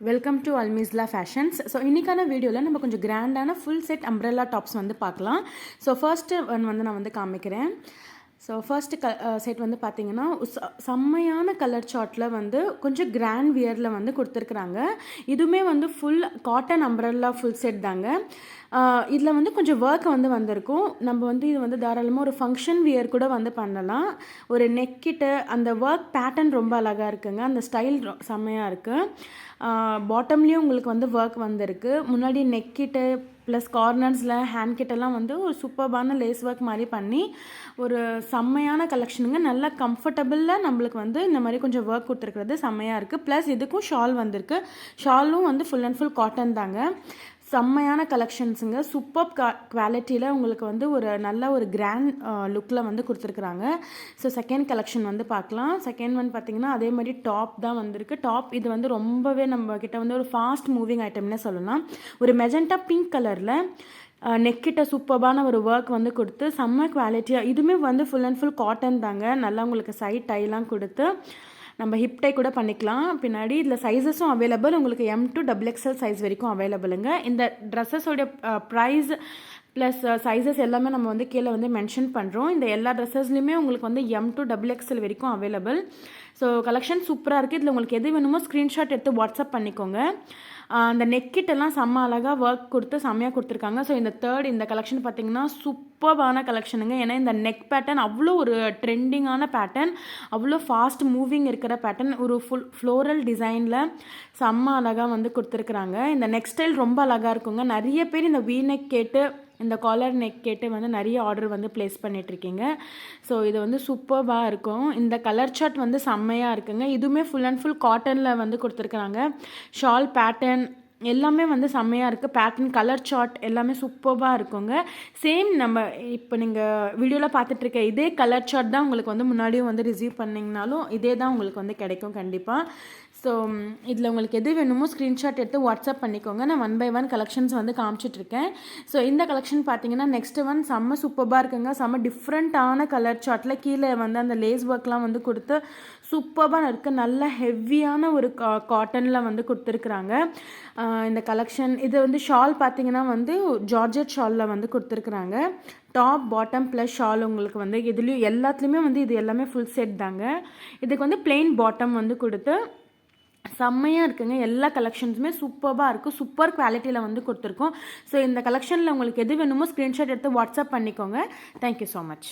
Welcome to அல்மிஸ்லா fashions. So இன்றைக்கான வீடியோவில் நம்ம கொஞ்சம் கிராண்டான ஃபுல் செட் அம்ப்ரெல்லா டாப்ஸ் வந்து பார்க்கலாம். ஸோ ஃபர்ஸ்ட்டு ஒன் வந்து நான் வந்து காமிக்கிறேன். ஸோ ஃபர்ஸ்ட்டு செட் வந்து பார்த்தீங்கன்னா செம்மையான கலர் சார்ட்டில் வந்து கொஞ்சம் கிராண்ட் வியரில் வந்து கொடுத்துருக்குறாங்க. இதுவுமே வந்து full cotton umbrella full set தாங்க. இதில் வந்து கொஞ்சம் ஒர்க் வந்து வந்திருக்கும். நம்ம வந்து இது வந்து தாராளமாக ஒரு ஃபங்க்ஷன் வியர் கூட வந்து பண்ணலாம். ஒரு நெக்கிட்ட அந்த ஒர்க் பேட்டர்ன் ரொம்ப அழகாக இருக்குங்க. அந்த ஸ்டைல் செம்மையாக இருக்குது. பாட்டம்லேயும் உங்களுக்கு வந்து ஒர்க் வந்திருக்கு. முன்னாடி நெக்கிட்ட ப்ளஸ் கார்னர்ஸில் ஹேண்ட் கிட்டெல்லாம் வந்து ஒரு சூப்பர்பான லேஸ் ஒர்க் மாதிரி பண்ணி ஒரு செம்மையான கலெக்ஷனுங்க. நல்லா கம்ஃபர்டபுளாக நம்மளுக்கு வந்து இந்த மாதிரி கொஞ்சம் ஒர்க் கொடுத்துருக்கிறது செம்மையாக இருக்குது. ப்ளஸ் இதுக்கும் ஷால் வந்திருக்கு. ஷாலும் வந்து ஃபுல் அண்ட் ஃபுல் காட்டன் தாங்க. செம்மையான கலெக்ஷன்ஸுங்க. சூப்பர் குவாலிட்டியில் உங்களுக்கு வந்து ஒரு நல்ல ஒரு கிராண்ட் லுக்கில் வந்து கொடுத்துருக்குறாங்க. ஸோ செகண்ட் கலெக்ஷன் வந்து பார்க்கலாம். செகண்ட் ஒன் பார்த்திங்கன்னா அதே மாதிரி டாப் தான் வந்திருக்கு. டாப் இது வந்து ரொம்பவே நம்ம கிட்ட வந்து ஒரு ஃபாஸ்ட் மூவிங் ஐட்டம்னே சொல்லலாம். ஒரு மெஜெண்டா பிங்க் கலரில் நெக்கிட்ட சூப்பர்பான ஒரு ஒர்க் வந்து கொடுத்து செம்ம குவாலிட்டியாக, இதுவுமே வந்து ஃபுல் அண்ட் ஃபுல் காட்டன் தாங்க. நல்லா உங்களுக்கு சைட் டைலாம் கொடுத்து நம்ம ஹிப் டை கூட பண்ணிக்கலாம். பின்னாடி இதில் சைஸஸும் அவைலபிள். உங்களுக்கு M to XXL சைஸ் வரைக்கும் அவைலபிளுங்க. இந்த ட்ரெஸ்ஸஸோடைய ப்ரைஸ் ப்ளஸ் சைஸஸ் எல்லாமே நம்ம வந்து கீழே வந்து மென்ஷன் பண்ணுறோம். இந்த எல்லா ட்ரெஸ்ஸஸ்லையுமே உங்களுக்கு வந்து M to XXL வரைக்கும் அவைலபிள். ஸோ கலெக்ஷன் சூப்பராக இருக்குது. இதில் உங்களுக்கு எது வேணுமோ ஸ்க்ரீன்ஷாட் எடுத்து வாட்ஸ்அப் பண்ணிக்கோங்க. அந்த நெக்கிட்டெல்லாம் செம்ம அழகாக ஒர்க் கொடுத்து செம்மையாக கொடுத்துருக்காங்க. ஸோ இந்த கலெக்ஷன் பார்த்திங்கன்னா சூப்பர்பான கலெக்ஷனுங்க. ஏன்னா இந்த நெக் பேட்டர்ன் அவ்வளோ ஒரு ட்ரெண்டிங்கான பேட்டர்ன், அவ்வளோ ஃபாஸ்ட் மூவிங் இருக்கிற பேட்டர்ன், ஒரு ஃபுல் ஃப்ளோரல் டிசைனில் செம்ம அழகாக வந்து கொடுத்துருக்குறாங்க. இந்த நெக் ஸ்டைல் ரொம்ப அழகாக இருக்குங்க. நிறைய பேர் இந்த வீ நெக் கேட்டு இந்த காலர் நெக் கேட்டு வந்து நிறைய ஆர்டர் வந்து ப்ளேஸ் பண்ணிகிட்ருக்கீங்க. ஸோ இது வந்து சூப்பர்பாக இருக்கும். இந்த கலர் சார்ட் வந்து செம்மையாக இருக்குங்க. இதுவுமே ஃபுல் அண்ட் ஃபுல் காட்டனில் வந்து கொடுத்துருக்குறாங்க. ஷால் பேட்டர்ன் எல்லாமே வந்து செம்மையாக இருக்குது. பேட்டர்ன் கலர் சார்ட் எல்லாமே சூப்பர்பாக இருக்குங்க. சேம் நம்ம இப்போ நீங்கள் வீடியோவில் பார்த்துட்ருக்க இதே கலர் சார்ட் தான் உங்களுக்கு வந்து முன்னாடியும் வந்து ரிசீவ் பண்ணிங்கனாலும் இதே தான் உங்களுக்கு வந்து கிடைக்கும் கண்டிப்பாக. ஸோ இதில் உங்களுக்கு எது வேணுமோ ஸ்க்ரீன்ஷாட் எடுத்து வாட்ஸ்அப் பண்ணிக்கோங்க. நான் 1 by 1 கலெக்ஷன்ஸ் வந்து காமிச்சிட்ருக்கேன். ஸோ இந்த கலெக்ஷன் பார்த்தீங்கன்னா நெக்ஸ்ட் ஒன் செம்ம சூப்பராக இருக்குங்க. செம்ம டிஃப்ரெண்ட்டான கலர் சார்ட்டில் கீழே வந்து அந்த லேஸ் ஒர்க்லாம் வந்து கொடுத்து சூப்பராக இருக்குது. நல்ல ஹெவியான ஒரு காட்டனில் வந்து கொடுத்துருக்குறாங்க இந்த கலெக்ஷன். இது வந்து ஷால் பார்த்தீங்கன்னா வந்து ஜார்ஜெட் ஷாலில் வந்து கொடுத்துருக்குறாங்க. டாப் பாட்டம் ப்ளஸ் ஷால் உங்களுக்கு வந்து இதுலேயும் எல்லாத்துலேயுமே வந்து இது எல்லாமே ஃபுல் செட் தாங்க. இதுக்கு வந்து பிளெயின் பாட்டம் வந்து கொடுத்து செம்மையாக இருக்குங்க. எல்லா கலெக்ஷன்ஸுமே சூப்பராக இருக்குது. சூப்பர் குவாலிட்டியில் வந்து கொடுத்துருக்கோம். ஸோ இந்த கலெக்ஷனில் உங்களுக்கு எது வேணுமோ ஸ்க்ரீன்ஷாட் எடுத்து வாட்ஸ்அப் பண்ணிக்கோங்க. Thank you so much.